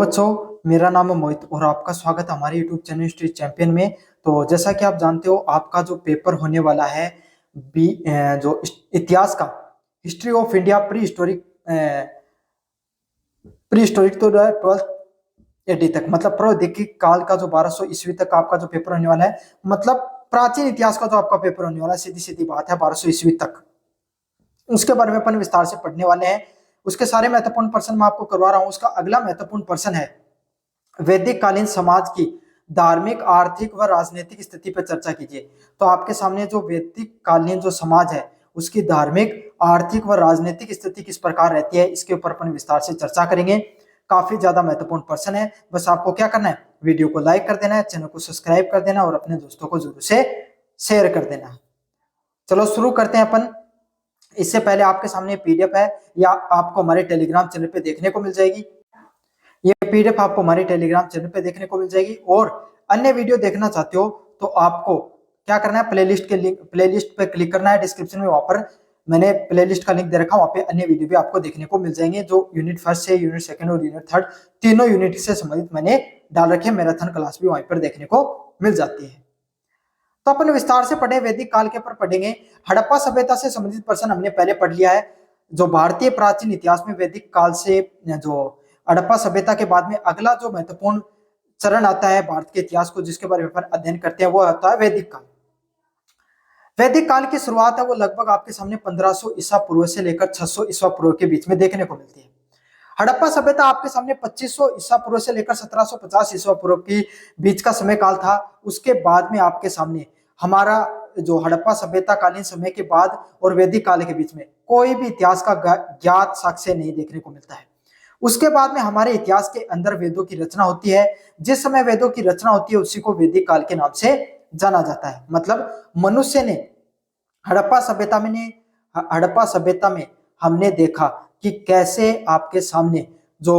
बच्चों, मेरा नाम है मोहित और आपका स्वागत है हमारे YouTube चैनल हिस्ट्री चैंपियन में। तो जैसा कि आप जानते हो, आपका जो पेपर होने वाला है जो इतिहास का, history of India pre historic तो 12th एडी तक, मतलब प्रावैधिक काल का जो 1200 ईस्वी तक आपका जो पेपर होने वाला है, मतलब प्राचीन इतिहास का जो आपका पेपर होने वाला है, सीधी सीधी बात है 1200 ईस्वी तक, उसके बारे में अपन विस्तार से पढ़ने वाले हैं। उसके सारे महत्वपूर्ण प्रश्न मैं आपको करवा रहा हूं। उसका अगला महत्वपूर्ण प्रश्न है, वैदिक कालीन समाज की धार्मिक, आर्थिक व राजनीतिक स्थिति पर चर्चा कीजिए। तो आपके सामने जो वैदिक कालीन जो समाज है, उसकी धार्मिक, आर्थिक व राजनीतिक स्थिति किस प्रकार रहती है, इसके ऊपर अपन विस्तार से चर्चा करेंगे। काफी ज्यादा महत्वपूर्ण प्रश्न है। बस आपको क्या करना है, वीडियो को लाइक कर देना है, चैनल को सब्सक्राइब कर देना और अपने दोस्तों को जरूर से शेयर कर देना। चलो शुरू करते हैं अपन। इससे पहले आपके सामने पीडीएफ है, या आपको हमारे टेलीग्राम चैनल पे देखने को मिल जाएगी। ये पीडीएफ आपको हमारे टेलीग्राम चैनल पे देखने को मिल जाएगी। और अन्य वीडियो देखना चाहते हो तो आपको क्या करना है, प्लेलिस्ट पे क्लिक करना है। डिस्क्रिप्शन में वहां पर मैंने प्लेलिस्ट का लिंक दे रखा, वहां पे अन्य वीडियो भी आपको देखने को मिल जाएंगे, जो यूनिट फर्स्ट से यूनिट सेकंड और यूनिट थर्ड तीनों यूनिट से संबंधित मैंने डाल रखे। मैराथन क्लास भी वहीं पर देखने को मिल जाती है। तो अपन विस्तार से पढ़े, वैदिक काल के पर पढ़ेंगे। हड़प्पा सभ्यता से संबंधित प्रश्न हमने पहले पढ़ लिया है। जो भारतीय प्राचीन इतिहास में वैदिक काल से जो हड़प्पा सभ्यता के बाद में अगला जो महत्वपूर्ण चरण आता है भारत के इतिहास को, जिसके बारे में अपन अध्ययन करते हैं, वो आता है वैदिक काल। वैदिक काल की शुरुआत है वो लगभग आपके सामने 1500 ईसा पूर्व से लेकर 600 ईसा पूर्व के बीच में देखने को मिलती है। हड़प्पा सभ्यता आपके सामने 2500 ईसा पूर्व से लेकर 1750 ईसा पूर्व के बीच का समय काल था। उसके बाद में आपके सामने हमारा जो हड़प्पा सभ्यता कालीन समय के बाद और वैदिक काल के बीच में कोई भी इतिहास का ज्ञात साक्ष्य नहीं देखने को मिलता है। उसके बाद में हमारे इतिहास के अंदर वेदों की रचना होती है। जिस समय वेदों की रचना होती है उसी को वैदिक काल के नाम से जाना जाता है। मतलब मनुष्य ने हड़प्पा सभ्यता में हमने देखा कि कैसे आपके सामने जो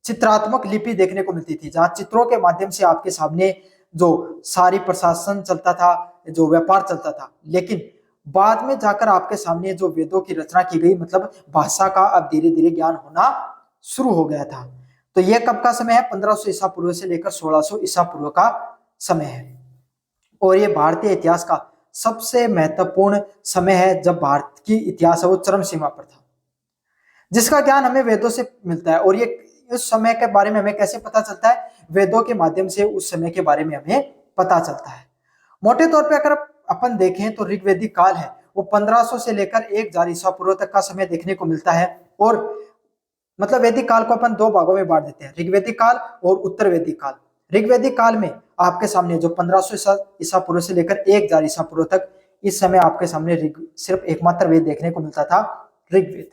चित्रात्मक लिपि देखने को मिलती थी, जहां चित्रों के माध्यम से आपके सामने जो सारी प्रशासन चलता था, जो व्यापार चलता था। लेकिन बाद में जाकर आपके सामने जो वेदों की रचना की गई, मतलब भाषा का अब धीरे धीरे ज्ञान होना शुरू हो गया था। तो यह कब का समय है, 1500 ईसा पूर्व से लेकर 1600 ईसा पूर्व का समय है। और ये भारतीय इतिहास का सबसे महत्वपूर्ण समय है, जब भारत की इतिहास है वो चरम सीमा पर था, जिसका ज्ञान हमें वेदों से मिलता है। और ये उस समय के बारे में हमें कैसे पता चलता है, वेदों के माध्यम से उस समय के बारे में हमें पता चलता है। मोटे तौर पे अगर अपन देखें तो ऋग्वैदिक काल है वो 1500 से लेकर 1000 ईसा पूर्व तक का समय देखने को मिलता है। और मतलब वैदिक काल को अपन दो भागों में बांट देते हैं, ऋग्वैदिक काल और उत्तर वैदिक काल। ऋग्वैदिक काल में आपके सामने जो 1500 ईसा पूर्व से लेकर 1000 ईसा पूर्व तक, इस समय आपके सामने सिर्फ एकमात्र वेद देखने को मिलता था, ऋग्वेद।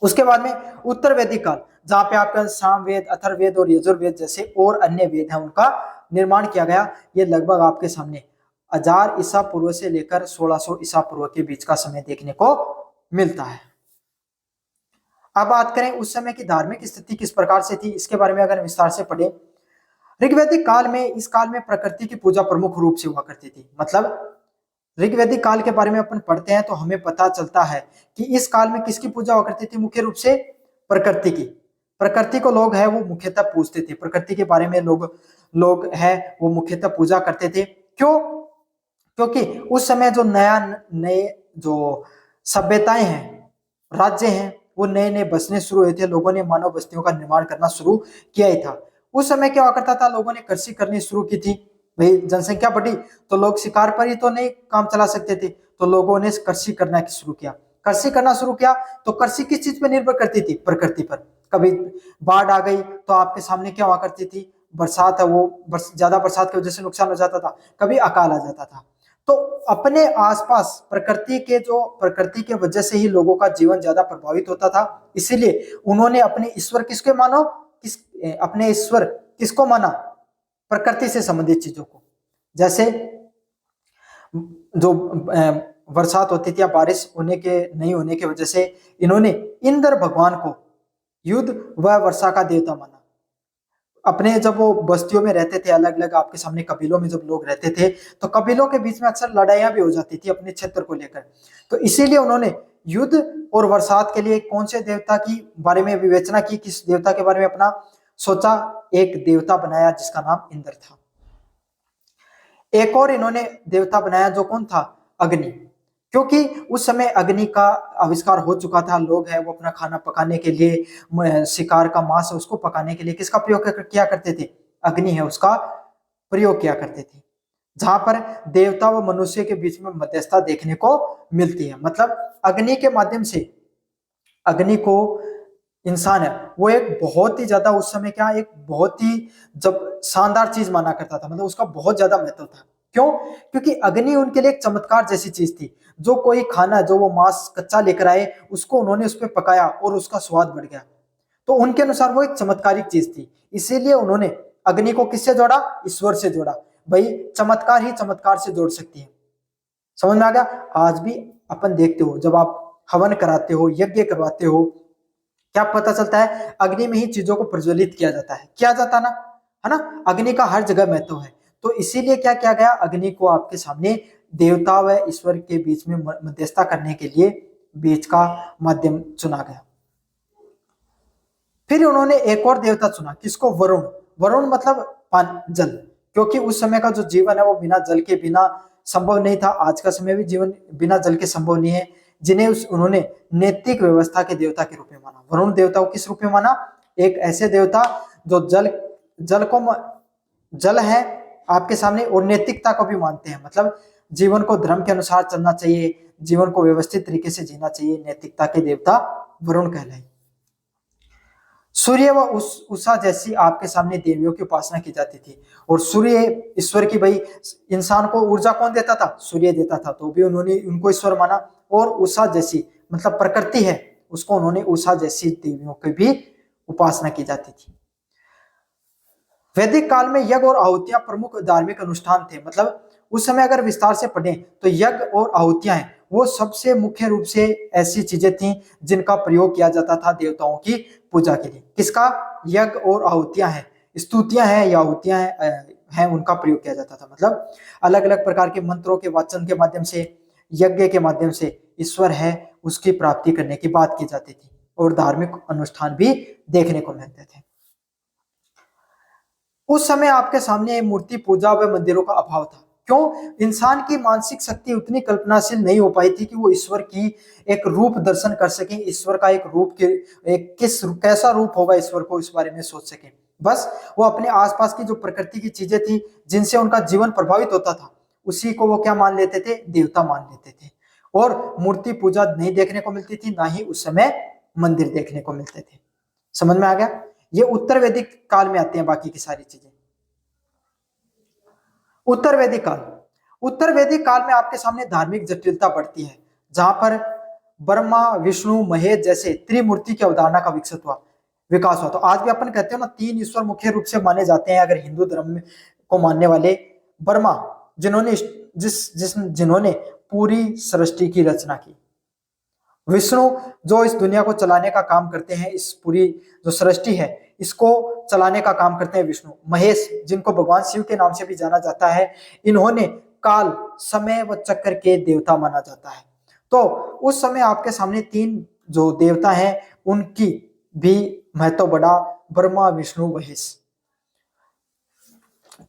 उसके बाद में उत्तर वैदिक काल, जहां पे आपका सामवेद, अथर्ववेद और यजुर्वेद जैसे और अन्य वेद हैं, उनका निर्माण किया गया। ये लगभग आपके सामने 1000 ईसा पूर्व से लेकर 1600 ईसा पूर्व के बीच का समय देखने को मिलता है। अब बात करें उस समय की धार्मिक स्थिति किस प्रकार से थी, इसके बारे में अगर विस्तार से पढ़े। ऋग्वैदिक काल में, इस काल में प्रकृति की पूजा प्रमुख रूप से हुआ करती थी। मतलब ऋग्वैदिक काल के बारे में अपन पढ़ते हैं तो हमें पता चलता है कि इस काल में किसकी पूजा हुआ करती थी, मुख्य रूप से प्रकृति की। प्रकृति को लोग है वो मुख्यतः पूजते थे, प्रकृति के बारे में लोग है वो मुख्यतः पूजा करते थे। क्यों? क्योंकि उस समय जो नए जो सभ्यताएं हैं, राज्य हैं, वो नए नए बसने शुरू हुए थे। लोगों ने मानव बस्तियों का निर्माण करना शुरू किया ही था। उस समय क्या हुआ करता था, लोगों ने कृषि करनी शुरू की थी। भाई जनसंख्या बढ़ी तो लोग शिकार पर ही तो नहीं काम चला सकते थे, तो लोगों ने कृषि करना शुरू किया। कृषि करना शुरू किया तो कृषि किस चीज पर निर्भर करती थी, प्रकृति पर। कभी बाढ़ आ गई तो आपके सामने क्या हुआ करती थी, बरसात है वो ज्यादा बरसात की वजह से नुकसान हो जाता था, कभी अकाल आ जाता था। तो अपने आसपास प्रकृति के वजह से ही लोगों का जीवन ज्यादा प्रभावित होता था। इसीलिए उन्होंने अपने ईश्वर अपने ईश्वर किसको माना, प्रकृति से संबंधित चीजों को। जैसे जो बरसात होती थी या बारिश नहीं होने की वजह से इन्होंने इंद्र भगवान को युद्ध व वर्षा का देवता माना। अपने जब वो बस्तियों में रहते थे, अलग अलग आपके सामने कबीलों में जब लोग रहते थे, तो कबीलों के बीच में अक्सर लड़ाइयां भी हो जाती थी अपने क्षेत्र को लेकर। तो इसीलिए उन्होंने युद्ध और बरसात के लिए कौन से देवता की बारे में विवेचना की, किस देवता के बारे में अपना सोचा एक देवता बनाया जिसका नाम इंद्र था। एक और इन्होंने देवता बनाया जो कौन था? अग्नि। क्योंकि उस समय अग्नि का आविष्कार हो चुका था, लोग हैं वो अपना खाना पकाने के लिए, शिकार का मांस है उसको पकाने के लिए किसका प्रयोग किया करते थे? अग्नि है उसका प्रयोग किया करते थे। जहां पर देवता व मनुष्य के बीच में मध्यस्थता देखने को मिलती है। मतलब अग्नि के माध्यम से, अग्नि को इंसान है वो एक बहुत ही ज्यादा उस समय क्या, एक बहुत ही जब शानदार चीज माना करता था, मतलब उसका बहुत ज्यादा महत्व था। क्यों? क्योंकि अग्नि उनके लिए एक चमत्कार जैसी चीज थी। जो कोई खाना, जो वो मांस कच्चा लेकर आए, उसको उन्होंने उस पर पकाया और उसका स्वाद बढ़ गया, तो उनके अनुसार वो एक चमत्कारिक चीज थी। इसीलिए उन्होंने अग्नि को किससे जोड़ा? ईश्वर से जोड़ा। भाई चमत्कार ही चमत्कार से जोड़ सकती है। समझ में आ गया? आज भी अपन देखते हो, जब आप हवन कराते हो, यज्ञ करवाते हो, क्या पता चलता है? अग्नि में ही चीजों को प्रज्वलित किया जाता है, किया जाता ना, है ना? अग्नि का हर जगह महत्व है। तो इसीलिए क्या किया गया? अग्नि को आपके सामने देवता व ईश्वर के बीच में मध्यस्थता करने के लिए बीच का माध्यम चुना गया। फिर उन्होंने एक और देवता चुना, किसको? वरुण। वरुण मतलब पानी, जल। क्योंकि उस समय का जो जीवन है वो बिना जल के बिना संभव नहीं था। आज का समय भी जीवन बिना जल के संभव नहीं है। जिन्हें उन्होंने नैतिक व्यवस्था के देवता के रूप में माना। वरुण देवता को किस रूप में माना? एक ऐसे देवता जो जल है आपके सामने, और नैतिकता को भी मानते हैं। मतलब जीवन को धर्म के अनुसार चलना चाहिए, जीवन को व्यवस्थित तरीके से जीना चाहिए। नैतिकता के देवता वरुण कहलाए। सूर्य व उषा जैसी आपके सामने देवियों की उपासना की जाती थी। और सूर्य ईश्वर की, भाई इंसान को ऊर्जा कौन देता था? सूर्य देता था, तो भी उन्होंने उनको ईश्वर माना। और उषा जैसी, मतलब प्रकृति है, उसको उन्होंने उषा जैसी देवियों की भी उपासना की जाती थी। वैदिक काल में यज्ञ और आहुतियां प्रमुख धार्मिक अनुष्ठान थे। मतलब उस समय अगर विस्तार से पढ़ें तो यज्ञ और आहुतियां हैं वो सबसे मुख्य रूप से ऐसी चीजें थी जिनका प्रयोग किया जाता था देवताओं की पूजा के लिए। किसका? यज्ञ और आहुतियां हैं, स्तुतियां हैं या आहुतियां हैं, उनका प्रयोग किया जाता था। मतलब अलग अलग प्रकार के मंत्रों के वाचन के माध्यम से, यज्ञ के माध्यम से ईश्वर है उसकी प्राप्ति करने की बात की जाती थी। और धार्मिक अनुष्ठान भी देखने को मिलते थे। उस समय आपके सामने मूर्ति पूजा व मंदिरों का अभाव था। क्यों? इंसान की मानसिक शक्ति उतनी कल्पनाशील नहीं हो पाई थी कि वो ईश्वर की एक रूप दर्शन कर सके। ईश्वर का एक रूप के, एक कैसा रूप होगा ईश्वर को, इस बारे में सोच सके। बस वो अपने आसपास की जो प्रकृति की चीजें थी जिनसे उनका जीवन प्रभावित होता था, उसी को वो क्या मान लेते थे? देवता मान लेते थे। और मूर्ति पूजा नहीं देखने को मिलती थी, ना ही उस समय मंदिर देखने को मिलते थे। समझ में आ गया? ये उत्तर वैदिक काल में आते हैं बाकी की सारी चीजें। उत्तर वैदिक काल, उत्तर वैदिक काल में आपके सामने धार्मिक जटिलता बढ़ती है, जहां पर ब्रह्मा, विष्णु, महेश जैसे त्रिमूर्ति की अवधारणा का विकास हुआ। तो आज भी अपन कहते हो ना, तीन ईश्वर मुख्य रूप से माने जाते हैं अगर हिंदू धर्म को मानने वाले। ब्रह्मा, जिन्होंने पूरी सृष्टि की रचना की। विष्णु, जो इस दुनिया को चलाने का काम करते हैं, इस पूरी जो सृष्टि है इसको चलाने का काम करते हैं विष्णु। महेश, जिनको भगवान शिव के नाम से भी जाना जाता है, इन्होंने काल, समय व चक्र के देवता माना जाता है। तो उस समय आपके सामने तीन जो देवता हैं उनकी भी महत्व बढ़ा, ब्रह्मा, विष्णु, महेश।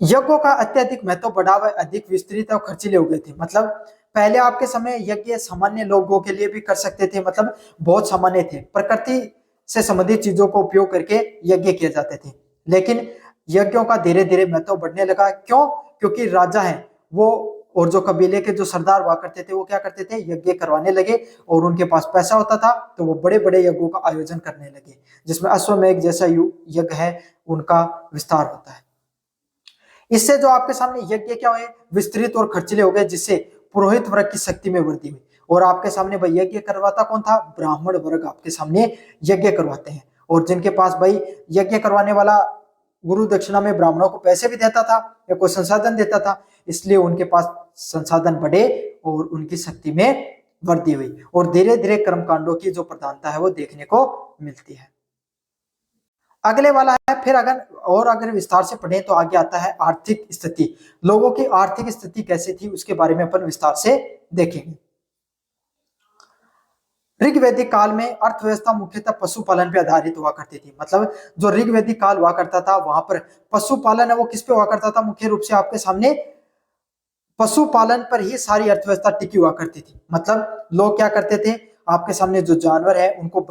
यज्ञों का अत्यधिक महत्व बढ़ा व अधिक विस्तृत और खर्चीले हो गए थे। मतलब पहले आपके समय यज्ञ सामान्य लोगों के लिए भी कर सकते थे, मतलब बहुत सामान्य थे। प्रकृति से संबंधित चीजों को उपयोग करके यज्ञ किए जाते थे। लेकिन यज्ञों का धीरे धीरे महत्व बढ़ने लगा। क्यों? क्योंकि राजा हैं वो, और जो कबीले के जो सरदार हुआ करते थे वो क्या करते थे? यज्ञ करवाने लगे, और उनके पास पैसा होता था तो वो बड़े बड़े यज्ञों का आयोजन करने लगे, जिसमें अश्वमेध जैसा यज्ञ है उनका विस्तार होता है। इससे जो आपके सामने यज्ञ क्या हुए? विस्तृत और खर्चीले हो गए, जिससे पुरोहित वर्ग की शक्ति में वृद्धि हुई। और आपके सामने भाई यज्ञ करवाता कौन था? ब्राह्मण वर्ग आपके सामने यज्ञ करवाते हैं। और जिनके पास भाई यज्ञ करवाने वाला गुरु दक्षिणा में ब्राह्मणों को पैसे भी देता था या कोई संसाधन देता था, इसलिए उनके पास संसाधन बढ़े और उनकी शक्ति में वृद्धि हुई। और धीरे धीरे कर्मकांडों की जो प्रधानता है वो देखने को मिलती है। अगले वाला है, फिर अगर विस्तार से पढ़ें तो आगे आता है आर्थिक स्थिति। लोगों की आर्थिक स्थिति कैसी थी उसके बारे में अपन विस्तार से देखेंगे। ऋग्वैदिक काल में अर्थव्यवस्था मुख्यतः पशुपालन पे आधारित हुआ करती थी। मतलब जो ऋग्वैदिक काल हुआ करता था वहां पर पशुपालन है वो किस पे हुआ करता था, मुख्य रूप से आपके सामने पशुपालन पर ही सारी अर्थव्यवस्था टिकी हुआ करती थी। मतलब लोग क्या करते थे, आपके सामने जो जानवर है उनको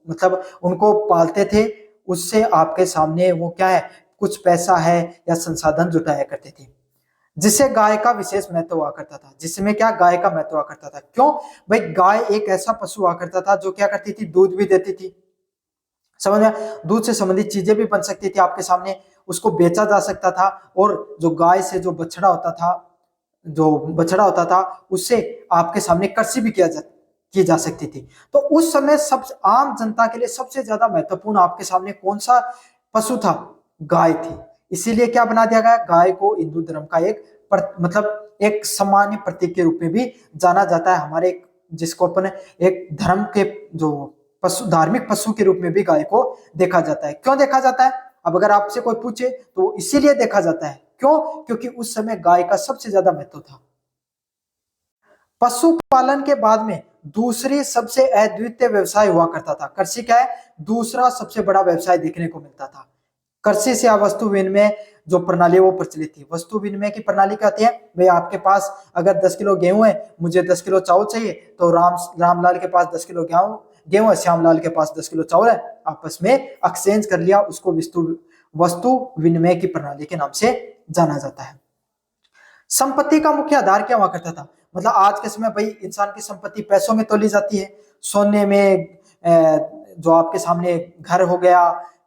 मतलब उनको पालते थे, उससे आपके सामने वो क्या है, कुछ पैसा है या संसाधन जुटाया करते थे, जिससे गाय का विशेष महत्व हुआ करता था। जिसमें क्या, गाय का महत्व हुआ करता था। क्यों भाई, गाय एक ऐसा पशु हुआ करता था जो क्या करती थी, दूध भी देती थी, समझ में, दूध से संबंधित चीजें भी बन सकती थी आपके सामने, उसको बेचा जा सकता था। और जो गाय से जो बछड़ा होता था उससे आपके सामने कृषि भी की जा सकती थी। तो उस समय सब आम जनता के लिए सबसे ज्यादा महत्वपूर्ण आपके सामने कौन सा पशु था, गाय थी। इसीलिए क्या बना दिया गया, गाय को हिंदू धर्म का एक मतलब एक सामान्य प्रतीक के रूप में भी जाना जाता है। हमारे जिसको अपन एक धर्म के जो पशु, धार्मिक पशु के रूप में भी गाय को देखा जाता है। क्यों देखा जाता है, अब अगर आपसे कोई पूछे तो इसीलिए देखा जाता है। क्यों, क्योंकि उस समय गाय का सबसे ज्यादा महत्व था। पशुपालन के बाद में दूसरी सबसे अद्वितीय व्यवसाय हुआ करता था कृषि। क्या है, दूसरा सबसे बड़ा व्यवसाय देखने को मिलता था। कृषि से वस्तु विनिमय जो प्रणाली वो प्रचलित थी। वस्तु विनिमय की प्रणाली क्या होती है, भाई आपके पास अगर 10 किलो गेहूं है, मुझे 10 किलो चावल चाहिए, तो रामलाल के पास 10 किलो गेहूं है, श्यामलाल के पास 10 किलो चावल है, आपस में एक्सचेंज कर लिया। उसको वस्तु विनिमय की प्रणाली के नाम से जाना जाता है। संपत्ति का मुख्य आधार क्या हुआ करता था, मतलब आज के समय भाई इंसान की संपत्ति पैसों में तोली जाती है, सोने में, जो आपके सामने घर हो गया,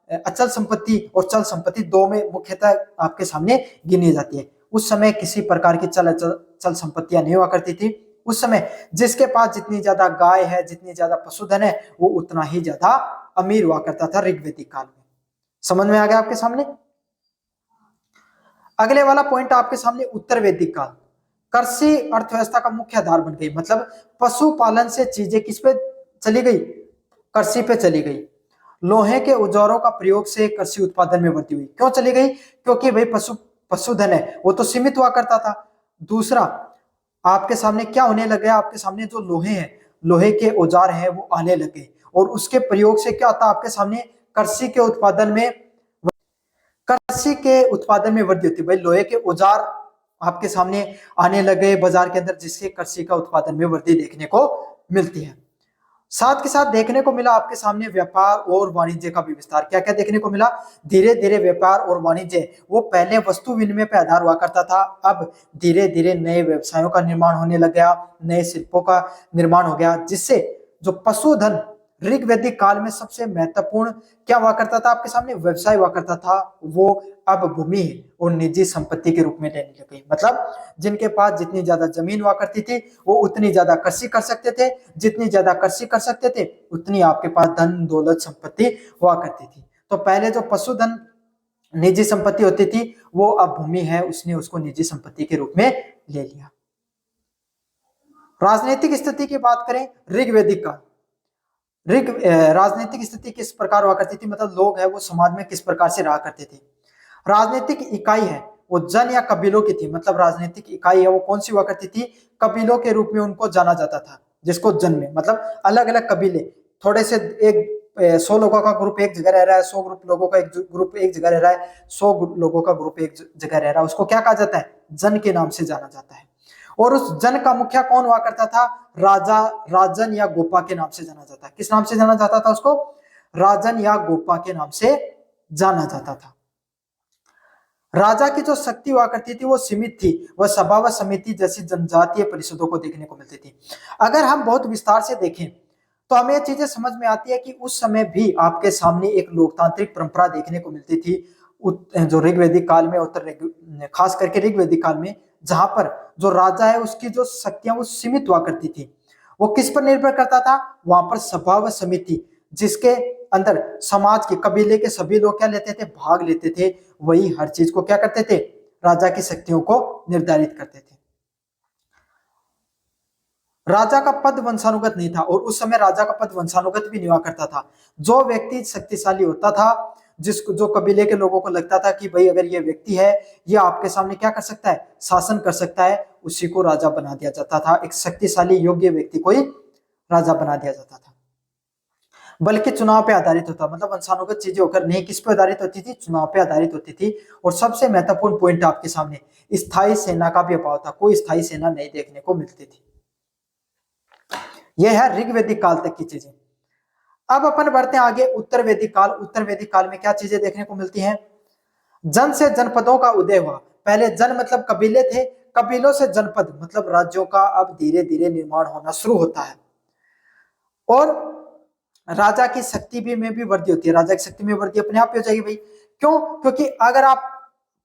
अचल संपत्ति और चल संपत्ति दो में मुख्यतः आपके सामने गिनी जाती है। उस समय किसी प्रकार की चल संपत्तियां नहीं हुआ करती थी। उस समय जिसके पास जितनी ज्यादा गाय है, जितनी ज्यादा पशुधन है, वो उतना ही ज्यादा अमीर हुआ करता था ऋग्वैदिक काल में। समझ में आ गया आपके सामने। अगले वाला पॉइंट आपके सामने उत्तर वैदिक काल। कृषि अर्थव्यवस्था का मुख्य आधार बन गई। मतलब पशुपालन से चीजें किस पे चली गई, कृषि पे चली गई। लोहे के औजारों का प्रयोग से कृषि उत्पादन में वृद्धि हुई। क्यों चली गई, क्योंकि भाई पशुधन है वो तो सीमित हुआ करता था। दूसरा आपके सामने क्या होने लगे, आपके सामने जो लोहे हैं, लोहे के औजार हैं वो आने लगे, और उसके प्रयोग से क्या होता आपके सामने, कृषि के उत्पादन में वृद्धि होती है। भाई लोहे के औजार आपके सामने आने लगे बाजार के अंदर, जिससे कृषि का उत्पादन में वृद्धि देखने को मिलती है। साथ के साथ देखने को मिला आपके सामने व्यापार और वाणिज्य का भी विस्तार। क्या क्या देखने को मिला, धीरे धीरे व्यापार और वाणिज्य, वो पहले वस्तु विनिमय पर आधार हुआ करता था, अब धीरे धीरे नए व्यवसायों का निर्माण होने लग गया, नए शिल्पों का निर्माण हो गया, जिससे जो पशुधन ऋग्वैदिक काल में सबसे महत्वपूर्ण क्या हुआ करता था आपके सामने, व्यवसाय हुआ करता था, वो अब भूमि और निजी संपत्ति के रूप में लेने लग गई। मतलब जिनके पास जितनी ज्यादा जमीन हुआ करती थी वो उतनी ज्यादा कृषि कर सकते थे, जितनी ज्यादा कृषि कर सकते थे उतनी आपके पास धन दौलत संपत्ति हुआ करती थी। तो पहले जो पशुधन निजी संपत्ति होती थी, वो अब भूमि है, उसने उसको निजी संपत्ति के रूप में ले लिया। राजनीतिक स्थिति की बात करें ऋग्वैदिक काल। राजनीतिक स्थिति किस प्रकार हुआ करती थी, मतलब लोग है वो समाज में किस प्रकार से रहा करते थे। राजनीतिक इकाई है वो जन या कबीलों की थी। मतलब राजनीतिक इकाई है वो कौन सी हुआ करती थी, कबीलों के रूप में उनको जाना जाता था, जिसको जन में मतलब अलग अलग कबीले, थोड़े से एक 100 लोगों का ग्रुप एक जगह रह रहा है, 100 ग्रुप लोगों का एक ग्रुप एक जगह रह रहा है, 100 लोगों का ग्रुप एक जगह रह रहा है, उसको क्या कहा जाता है, जन के नाम से जाना जाता है। और उस जन का मुखिया कौन हुआ करता था, राजा, राजन या गोपा के नाम से जाना जाता है। किस नाम से जाना जाता था उसको, राजन या गोपा के नाम से जाना जाता था। राजा की जो शक्ति हुआ करती थी वो सीमित थी, वह सभा व समिति जैसी जनजातीय परिषदों को देखने को मिलती थी। अगर हम बहुत विस्तार से देखें तो हमें ये चीजें समझ में आती है कि उस समय भी आपके सामने एक लोकतांत्रिक परंपरा देखने को मिलती थी, जो ऋग्वैदिक काल में, खास करके ऋग्वैदिक काल में, जहां पर जो राजा है उसकी जो शक्तियां वो सीमित हुआ करती थी। वो किस पर निर्भर करता था, वहां पर सभा व समिति, जिसके अंदर समाज के कबीले के सभी लोग क्या लेते थे, भाग लेते थे, वही हर चीज को क्या करते थे, राजा की शक्तियों को निर्धारित करते थे। राजा का पद वंशानुगत नहीं था, और उस समय राजा का पद वंशानुगत भी नहीं हुआ करता था। जो व्यक्ति शक्तिशाली होता था, जिसको जो कबीले के लोगों को लगता था कि भाई अगर ये व्यक्ति है, ये आपके सामने क्या कर सकता है, शासन कर सकता है, उसी को राजा बना दिया जाता था। एक शक्तिशाली योग्य व्यक्ति को ही राजा बना दिया जाता था। बल्कि चुनाव पे आधारित होता। मतलब वंशानुगत चीजें होकर नहीं किस पे आधारित होती थी, चुनाव पे आधारित होती थी। और सबसे महत्वपूर्ण पॉइंट आपके सामने, स्थायी सेना का भी अभाव था, कोई स्थायी सेना नहीं देखने को मिलती थी। यह है ऋग्वैदिक काल तक की चीजें। अब अपन बढ़ते हैं आगे उत्तर वैदिक काल। उत्तर वैदिक काल में क्या चीजें देखने को मिलती हैं? जन से जनपदों का उदय हुआ। पहले जन मतलब कबीले थे, कबीलों से जनपद मतलब राज्यों का अब धीरे धीरे निर्माण होना शुरू होता है। और राजा की शक्ति भी में भी वृद्धि होती है। राजा की शक्ति में वृद्धि अपने आप ही हो जाएगी भाई। क्यों? क्योंकि अगर आप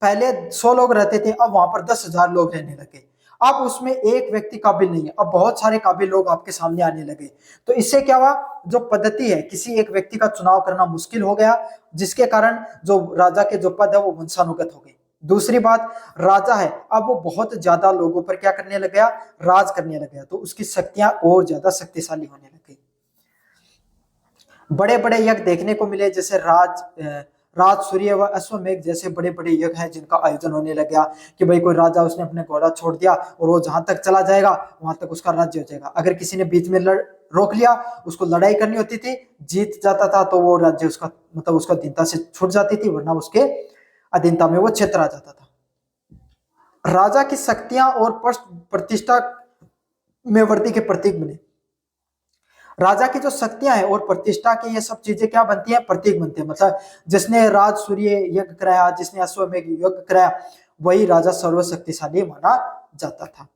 पहले 100 लोग रहते थे, अब वहां पर 10,000 लोग रहने लगे। अब उसमें एक व्यक्ति काबिल नहीं है, अब बहुत सारे काबिल लोग आपके सामने आने लगे। तो इससे क्या हुआ, जो पद्धति है किसी एक व्यक्ति का चुनाव करना मुश्किल हो गया, जिसके कारण जो राजा के जो पद है वो वंशानुगत हो गए। दूसरी बात, राजा है अब वो बहुत ज्यादा लोगों पर क्या करने लग गया, राज करने लग गया, तो उसकी शक्तियां और ज्यादा शक्तिशाली होने लग गई। बड़े बड़े यज्ञ देखने को मिले, जैसे राज सूर्य व अश्वमेघ जैसे बड़े बड़े यज्ञ हैं जिनका आयोजन होने लग गया कि भाई कोई राजा उसने अपने घोड़ा छोड़ दिया और वो जहां तक चला जाएगा वहां तक उसका राज्य हो जाएगा। अगर किसी ने बीच में रोक लिया, उसको लड़ाई करनी होती थी, जीत जाता था तो वो राज्य उसका मतलब उसका अधीनता से छूट जाती थी, वरना उसके अधीनता में वो क्षेत्र आ जाता था। राजा की शक्तियां और प्रतिष्ठा में वृद्धि के प्रतीक बने। राजा की जो शक्तियां हैं और प्रतिष्ठा की ये सब चीजें क्या बनती हैं, प्रतीक बनते हैं। मतलब जिसने राज सूर्य यज्ञ कराया, जिसने अश्वमेघ यज्ञ कराया, वही राजा सर्वशक्तिशाली माना जाता था।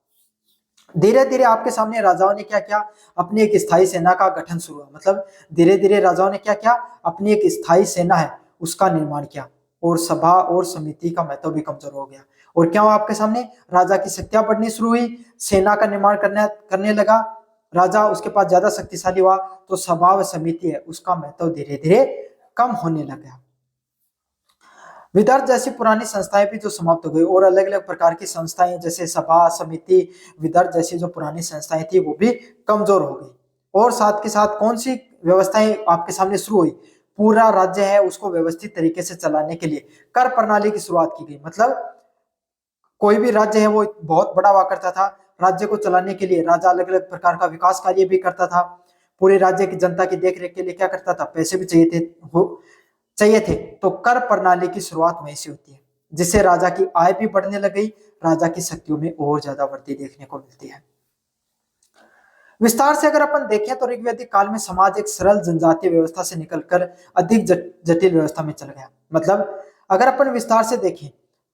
धीरे धीरे आपके सामने राजाओं ने क्या किया, अपनी एक स्थायी सेना का गठन शुरू हुआ। मतलब धीरे धीरे राजाओं ने क्या किया, अपनी एक स्थायी सेना है उसका निर्माण किया। और सभा और समिति का महत्व भी कमजोर हो गया। और क्या हुआ आपके सामने, राजा की शक्तियां बढ़नी शुरू हुई, सेना का निर्माण करने लगा राजा, उसके पास ज्यादा शक्तिशाली हुआ, तो सभा व समिति है उसका महत्व धीरे धीरे कम होने लगा। विदर्भ जैसी पुरानी संस्थाएं भी जो समाप्त हो गई और अलग अलग प्रकार की संस्थाएं जैसे सभा समिति विदर्भ जैसी जो पुरानी संस्थाएं थी वो भी कमजोर हो गई। और साथ के साथ कौन सी व्यवस्थाएं आपके सामने शुरू हुई, पूरा राज्य है उसको व्यवस्थित तरीके से चलाने के लिए कर प्रणाली की शुरुआत की गई। मतलब कोई भी राज्य है वो बहुत बड़ा हुआ करता था, राज्य को चलाने के लिए राजा अलग अलग प्रकार का विकास कार्य भी करता था। पूरे राज्य की जनता की देखरेख के लिए क्या करता था, पैसे भी चाहिए थे। तो कर प्रणाली की शुरुआत वहीं से होती है, जिससे राजा की आय भी बढ़ने लग गई, राजा की शक्तियों में और ज्यादा वृद्धि देखने को मिलती है। विस्तार से अगर अपन देखें तो ऋग्वैदिक काल में समाज एक सरल जनजातीय व्यवस्था से निकलकर अधिक जटिल व्यवस्था में चल गया। मतलब अगर अपन विस्तार से देखें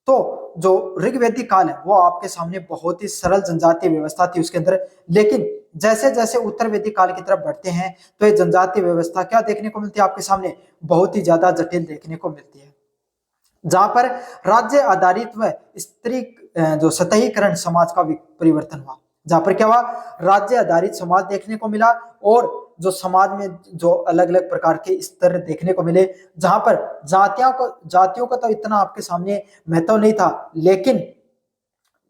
तो जो ऋग्वैदिक काल है वो आपके सामने बहुत ही सरल जनजातीय व्यवस्था थी उसके अंदर, लेकिन जैसे जैसे उत्तर वैदिक काल की तरफ बढ़ते हैं तो ये जनजातीय व्यवस्था क्या देखने को मिलती है आपके सामने, बहुत ही ज्यादा जटिल देखने को मिलती है। जहां पर राज्य आधारित व स्त्री जो सतहीकरण समाज का परिवर्तन हुआ, जहां पर क्या हुआ, राज्य आधारित समाज देखने को मिला और जो समाज में जो अलग अलग प्रकार के स्तर देखने को मिले, जहां पर जातियों का तो इतना आपके सामने महत्व नहीं था, लेकिन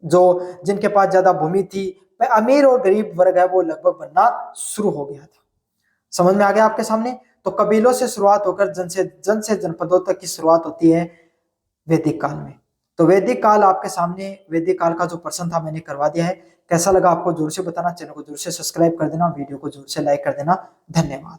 जो जिनके पास ज्यादा भूमि थी, अमीर और गरीब वर्ग है वो लगभग बनना शुरू हो गया था। समझ में आ गया आपके सामने। तो कबीलों से शुरुआत होकर जन से जनपदों तक की शुरुआत होती है वैदिक काल में। तो वैदिक काल आपके सामने, वैदिक काल का जो प्रश्न था मैंने करवा दिया है। कैसा लगा आपको जोर से बताना, चैनल को जोर से सब्सक्राइब कर देना, वीडियो को जोर से लाइक कर देना। धन्यवाद।